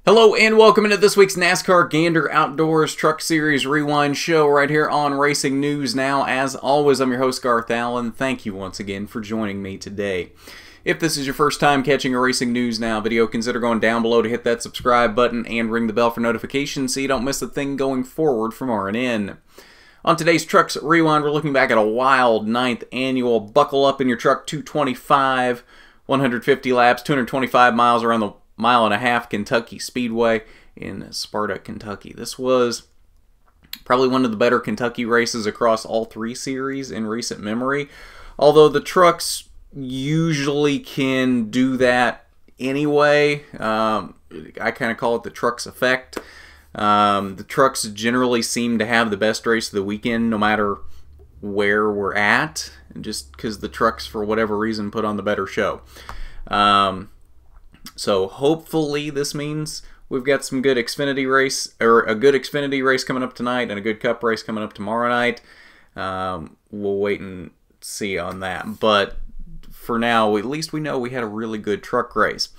Hello and welcome into this week's NASCAR Gander Outdoors Truck Series Rewind show right here on Racing News Now. As always, I'm your host Garth Allen. Thank you once again for joining me today. If this is your first time catching a Racing News Now video, consider going down below to hit that subscribe button and ring the bell for notifications so you don't miss a thing going forward from RNN. On today's Trucks Rewind, we're looking back at a wild 9th annual Buckle Up in Your Truck 225, 150 laps, 225 miles around the mile-and-a-half Kentucky Speedway in Sparta, Kentucky. This was probably one of the better Kentucky races across all three series in recent memory, although the trucks usually can do that anyway. I kind of call it the trucks effect. The trucks generally seem to have the best race of the weekend no matter where we're at, just because the trucks for whatever reason put on the better show. So hopefully this means we've got some good Xfinity race, or a good Xfinity race coming up tonight and a good Cup race coming up tomorrow night. We'll wait and see on that. But for now, at least we know we had a really good truck race.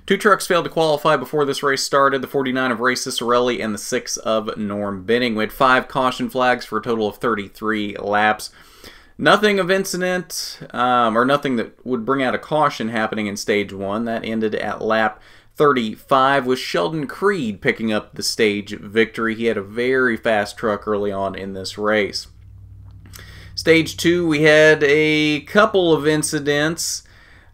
Two trucks failed to qualify before this race started, the 49 of Ray Cicerelli and the 6 of Norm Benning. We had 5 caution flags for a total of 33 laps. Nothing of incident, or nothing that would bring out a caution happening in Stage 1. That ended at lap 35 with Sheldon Creed picking up the stage victory. He had a very fast truck early on in this race. Stage 2, we had a couple of incidents.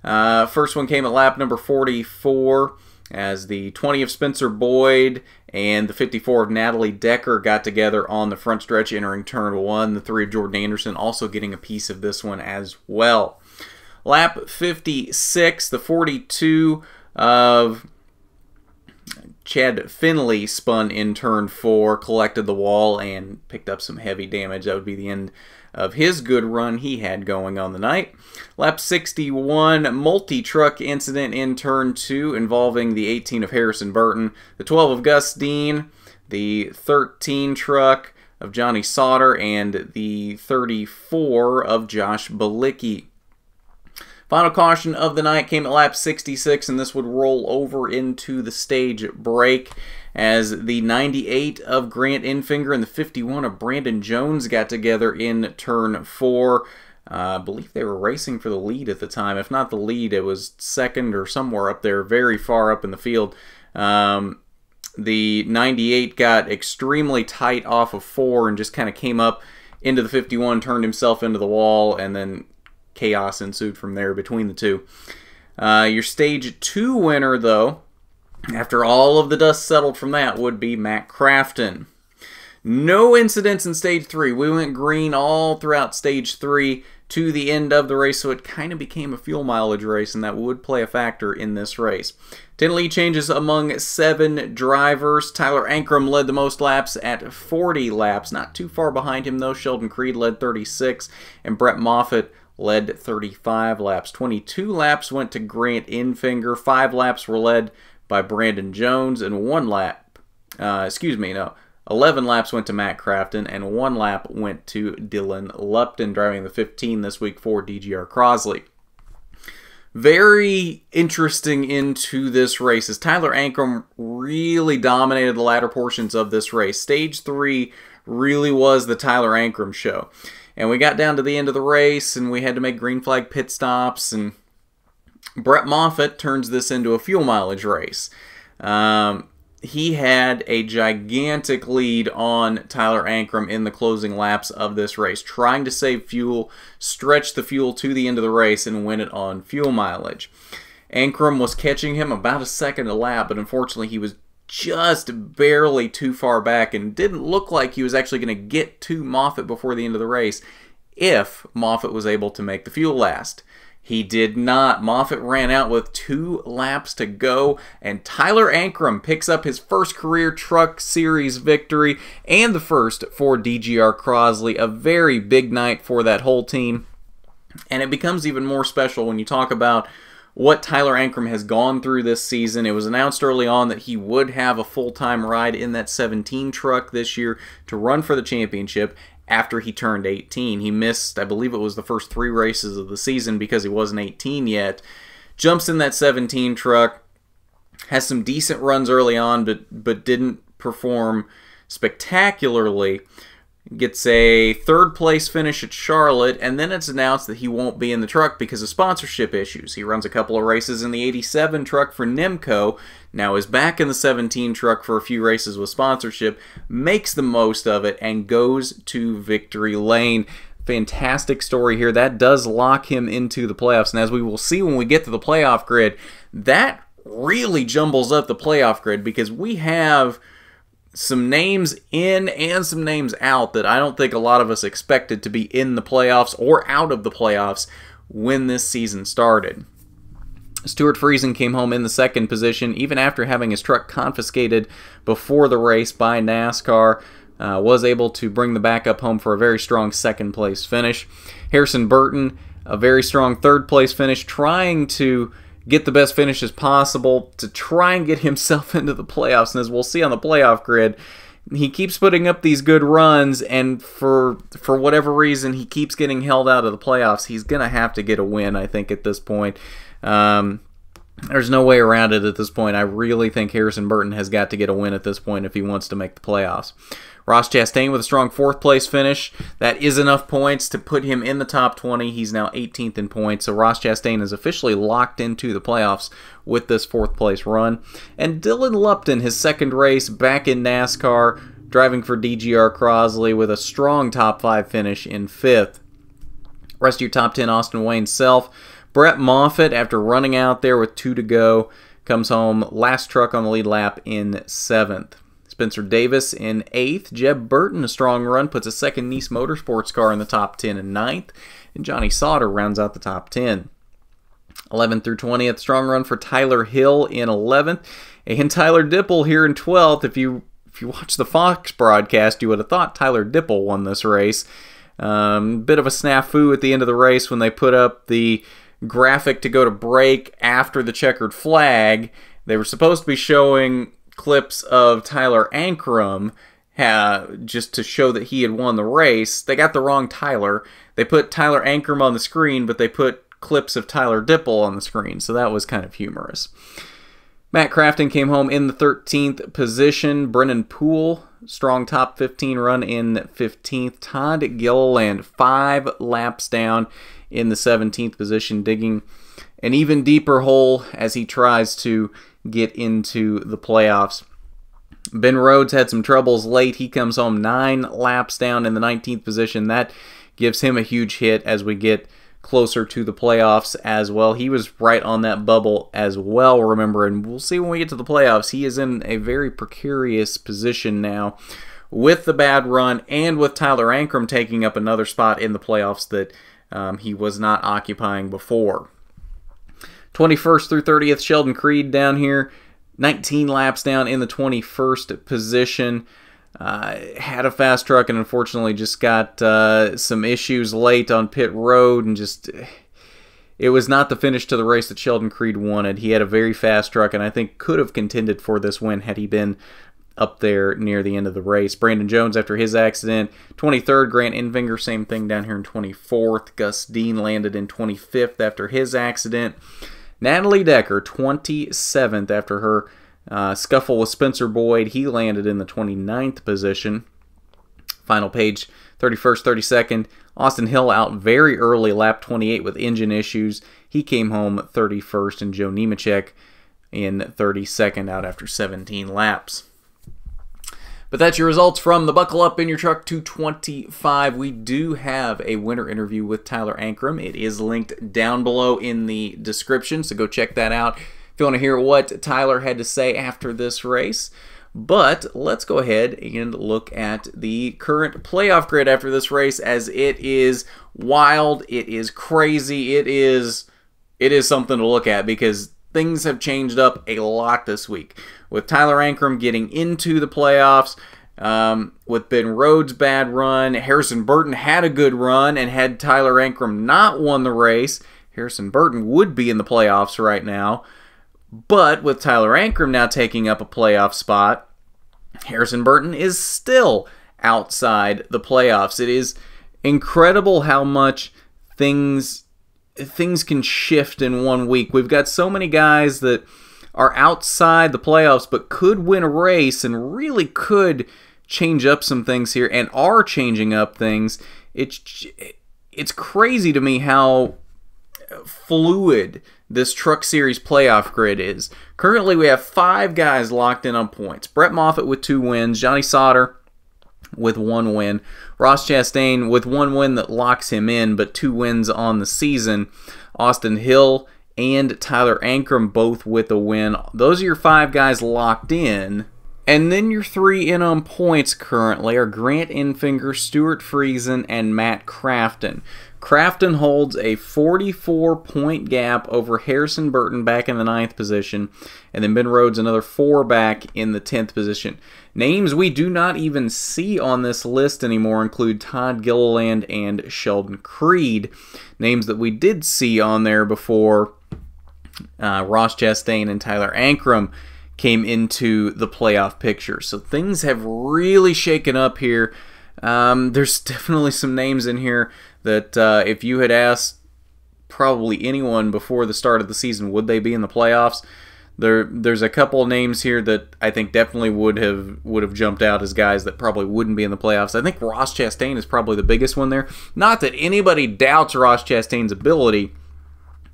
First one came at lap number 44 as the 20 of Spencer Boyd and the 54 of Natalie Decker got together on the front stretch entering turn 1. The 3 of Jordan Anderson also getting a piece of this one as well. Lap 56, the 42 of Chad Finley spun in turn 4, collected the wall, and picked up some heavy damage. That would be the end of his good run he had going on the night. Lap 61, multi-truck incident in turn 2 involving the 18 of Harrison Burton, the 12 of Gus Dean, the 13 truck of Johnny Sauter, and the 34 of Josh Balicki. Final caution of the night came at lap 66, and this would roll over into the stage break as the 98 of Grant Infinger and the 51 of Brandon Jones got together in turn 4. I believe they were racing for the lead at the time. If not the lead, it was second or somewhere up there, very far up in the field. The 98 got extremely tight off of 4 and just kind of came up into the 51, turned himself into the wall, and then chaos ensued from there between the two. Your Stage 2 winner, though, after all of the dust settled from that, would be Matt Crafton. No incidents in Stage 3. We went green all throughout Stage 3 to the end of the race, so it kind of became a fuel mileage race, and that would play a factor in this race. 10 lead changes among 7 drivers. Tyler Ankrum led the most laps at 40 laps. Not too far behind him, though. Sheldon Creed led 36, and Brett Moffitt led 35 laps. 22 laps went to Grant Infinger. 5 laps were led by Brandon Jones, and 11 laps went to Matt Crafton, and 1 lap went to Dylan Lupton, driving the 15 this week for DGR Crosley. Very interesting into this race as Tyler Ankrum really dominated the latter portions of this race. Stage 3 really was the Tyler Ankrum show. And we got down to the end of the race, and we had to make green flag pit stops, and Brett Moffitt turns this into a fuel mileage race. He had a gigantic lead on Tyler Ankrum in the closing laps of this race, trying to save fuel, stretch the fuel to the end of the race, and win it on fuel mileage. Ankrum was catching him about a second a lap, but unfortunately he was just barely too far back and didn't look like he was actually going to get to Moffitt before the end of the race if Moffitt was able to make the fuel last. He did not. Moffitt ran out with 2 laps to go, and Tyler Ankrum picks up his first career Truck Series victory and the first for DGR Crosley. A very big night for that whole team, and it becomes even more special when you talk about what Tyler Ankrum has gone through this season. It was announced early on that he would have a full-time ride in that 17 truck this year to run for the championship after he turned 18. He missed, I believe it was the first 3 races of the season because he wasn't 18 yet. Jumps in that 17 truck, Has some decent runs early on, but didn't perform spectacularly. Gets a third-place finish at Charlotte, and then it's announced that he won't be in the truck because of sponsorship issues. He runs a couple of races in the 87 truck for NEMCO, now is back in the 17 truck for a few races with sponsorship, makes the most of it, and goes to victory lane. Fantastic story here. That does lock him into the playoffs, and as we will see when we get to the playoff grid, that really jumbles up the playoff grid because we have some names in and some names out that I don't think a lot of us expected to be in the playoffs or out of the playoffs when this season started. Stewart Friesen came home in the second position, even after having his truck confiscated before the race by NASCAR. Was able to bring the backup home for a very strong second place finish. Harrison Burton, a very strong third place finish, trying to get the best finishes possible to try and get himself into the playoffs. And as we'll see on the playoff grid, he keeps putting up these good runs, and for whatever reason, he keeps getting held out of the playoffs. He's going to have to get a win, I think, at this point. There's no way around it at this point. I really think Harrison Burton has got to get a win at this point if he wants to make the playoffs. Ross Chastain with a strong fourth-place finish. That is enough points to put him in the top 20. He's now 18th in points, so Ross Chastain is officially locked into the playoffs with this fourth-place run. And Dylan Lupton, his second race back in NASCAR, driving for DGR Crosley with a strong top 5 finish in 5th. Rest of your top 10, Austin Wayne Self. Brett Moffitt, after running out there with 2 to go, comes home last truck on the lead lap in 7th. Spencer Davis in 8th. Jeb Burton, a strong run, puts a second Nice Motorsports car in the top 10 in 9th. And Johnny Sauter rounds out the top 10. 11th through 20th, strong run for Tyler Hill in 11th. And Tyler Dipple here in 12th. If you watch the Fox broadcast, you would have thought Tyler Dipple won this race. Bit of a snafu at the end of the race when they put up the graphic to go to break after the checkered flag. They were supposed to be showing clips of Tyler Ankrum just to show that he had won the race. They got the wrong Tyler. They put Tyler Ankrum on the screen, but they put clips of Tyler Dipple on the screen, so that was kind of humorous. Matt Crafton came home in the 13th position. Brennan Poole, strong top 15 run in 15th. Todd Gilliland, 5 laps down in the 17th position, digging an even deeper hole as he tries to get into the playoffs. Ben Rhodes had some troubles late. He comes home 9 laps down in the 19th position. That gives him a huge hit as we get closer to the playoffs as well. He was right on that bubble as well, remember, and we'll see when we get to the playoffs. He is in a very precarious position now with the bad run and with Tyler Ankrum taking up another spot in the playoffs that he was not occupying before. 21st through 30th, Sheldon Creed down here, 19 laps down in the 21st position. Had a fast truck and unfortunately just got some issues late on pit road, and it was not the finish to the race that Sheldon Creed wanted. He had a very fast truck and I think could have contended for this win had he been up there near the end of the race. Brandon Jones, after his accident, 23rd. Grant Enfinger, same thing down here in 24th. Gus Dean landed in 25th after his accident. Natalie Decker, 27th after her scuffle with Spencer Boyd. He landed in the 29th position. Final page, 31st, 32nd. Austin Hill out very early, lap 28 with engine issues. He came home 31st, and Joe Nemechek in 32nd out after 17 laps. But that's your results from the Buckle Up in Your Truck 225. We do have a winner interview with Tyler Ankrum. It is linked down below in the description, so go check that out if you want to hear what Tyler had to say after this race. But let's go ahead and look at the current playoff grid after this race, as it is wild, it is crazy, it is something to look at because things have changed up a lot this week. With Tyler Ankrum getting into the playoffs, with Ben Rhodes' bad run, Harrison Burton had a good run, and had Tyler Ankrum not won the race, Harrison Burton would be in the playoffs right now. But with Tyler Ankrum now taking up a playoff spot, Harrison Burton is still outside the playoffs. It is incredible how much things can shift in one week. We've got so many guys that are outside the playoffs but could win a race and really could change up some things here and are changing up things. It's crazy to me how fluid this Truck Series playoff grid is. Currently, we have 5 guys locked in on points. Brett Moffitt with 2 wins, Johnny Sauter with 1 win, Ross Chastain with 1 win that locks him in, but 2 wins on the season, Austin Hill and Tyler Ankrum both with a win. Those are your 5 guys locked in. And then your 3 in on points currently are Grant Enfinger, Stewart Friesen, and Matt Crafton. Crafton holds a 44-point gap over Harrison Burton back in the 9th position, and then Ben Rhodes another 4 back in the 10th position. Names we do not even see on this list anymore include Todd Gilliland and Sheldon Creed. Names that we did see on there before Ross Chastain and Tyler Ankrum came into the playoff picture. So things have really shaken up here. There's definitely some names in here that if you had asked probably anyone before the start of the season, would they be in the playoffs? There's a couple of names here that I think definitely would have jumped out as guys that probably wouldn't be in the playoffs. I think Ross Chastain is probably the biggest one there. Not that anybody doubts Ross Chastain's ability,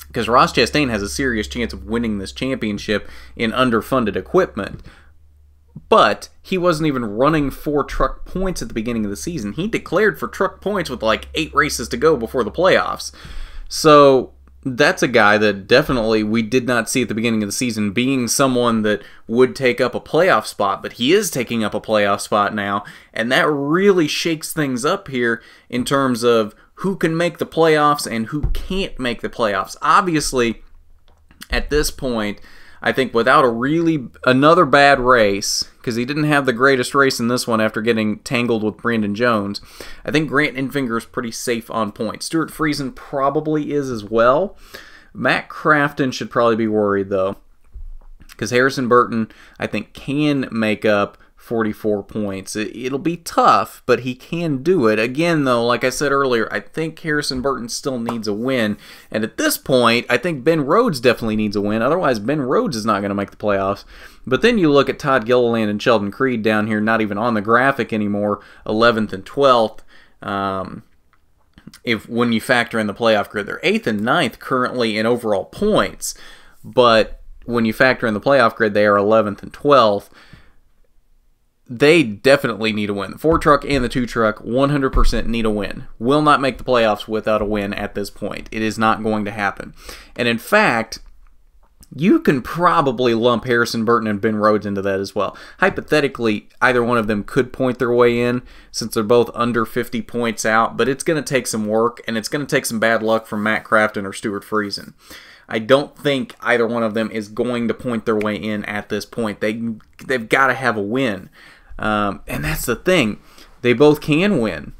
because Ross Chastain has a serious chance of winning this championship in underfunded equipment. But he wasn't even running for truck points at the beginning of the season. He declared for truck points with like 8 races to go before the playoffs. So that's a guy that definitely we did not see at the beginning of the season being someone that would take up a playoff spot, but he is taking up a playoff spot now, and that really shakes things up here in terms of who can make the playoffs and who can't make the playoffs. Obviously, at this point, I think without another bad race, because he didn't have the greatest race in this one after getting tangled with Brandon Jones, I think Grant Enfinger is pretty safe on points. Stewart Friesen probably is as well. Matt Crafton should probably be worried, though, because Harrison Burton, I think, can make up 44 points. It'll be tough, but he can do it. Again, though, like I said earlier, I think Harrison Burton still needs a win. And at this point, I think Ben Rhodes definitely needs a win. Otherwise, Ben Rhodes is not going to make the playoffs. But then you look at Todd Gilliland and Sheldon Creed down here, not even on the graphic anymore, 11th and 12th. When you factor in the playoff grid, they're 8th and 9th currently in overall points. But when you factor in the playoff grid, they are 11th and 12th. They definitely need a win. The 4-truck and the 2-truck 100% need a win. Will not make the playoffs without a win at this point. It is not going to happen. And in fact, you can probably lump Harrison Burton and Ben Rhodes into that as well. Hypothetically, either one of them could point their way in since they're both under 50 points out, but it's going to take some work, and it's going to take some bad luck from Matt Crafton or Stewart Friesen. I don't think either one of them is going to point their way in at this point. They've got to have a win. And that's the thing. They both can win.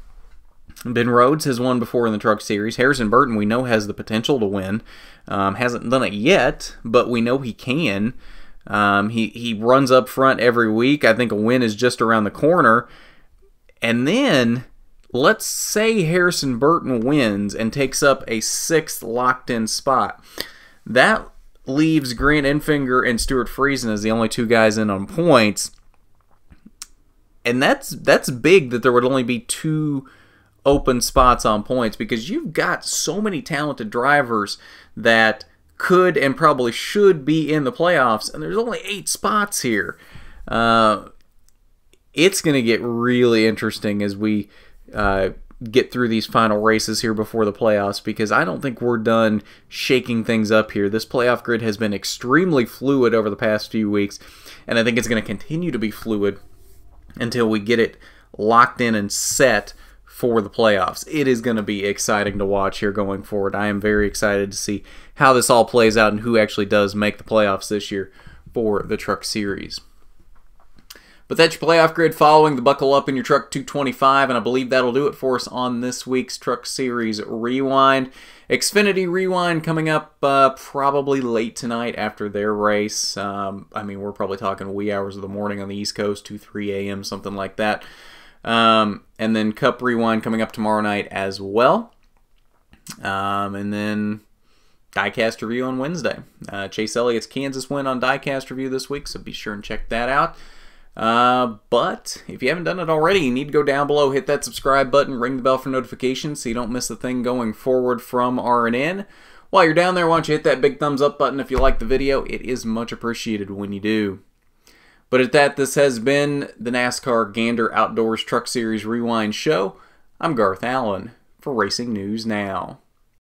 Ben Rhodes has won before in the Truck Series. Harrison Burton, we know, has the potential to win. Hasn't done it yet, but we know he can. He runs up front every week. I think a win is just around the corner. And then, let's say Harrison Burton wins and takes up a 6th locked-in spot. That leaves Grant Enfinger and Stewart Friesen as the only 2 guys in on points. And that's big that there would only be 2 open spots on points, because you've got so many talented drivers that could and probably should be in the playoffs, and there's only 8 spots here. It's going to get really interesting as we get through these final races here before the playoffs, because I don't think we're done shaking things up here. This playoff grid has been extremely fluid over the past few weeks, and I think it's going to continue to be fluid until we get it locked in and set for the playoffs. It is going to be exciting to watch here going forward. I am very excited to see how this all plays out and who actually does make the playoffs this year for the Truck Series. But that's your playoff grid following the Buckle Up in Your Truck 225, and I believe that'll do it for us on this week's Truck Series Rewind. Xfinity Rewind coming up probably late tonight after their race. I mean, we're probably talking wee hours of the morning on the East Coast, 2, 3 a.m., something like that. And then Cup Rewind coming up tomorrow night as well. And then diecast review on Wednesday. Chase Elliott's Kansas win on diecast review this week, so be sure and check that out. But if you haven't done it already, you need to go down below, hit that subscribe button, ring the bell for notifications so you don't miss a thing going forward from R&N. While you're down there, why don't you hit that big thumbs up button if you like the video. It is much appreciated when you do. But at that, this has been the NASCAR Gander Outdoors Truck Series Rewind Show. I'm Garth Allen for Racing News Now.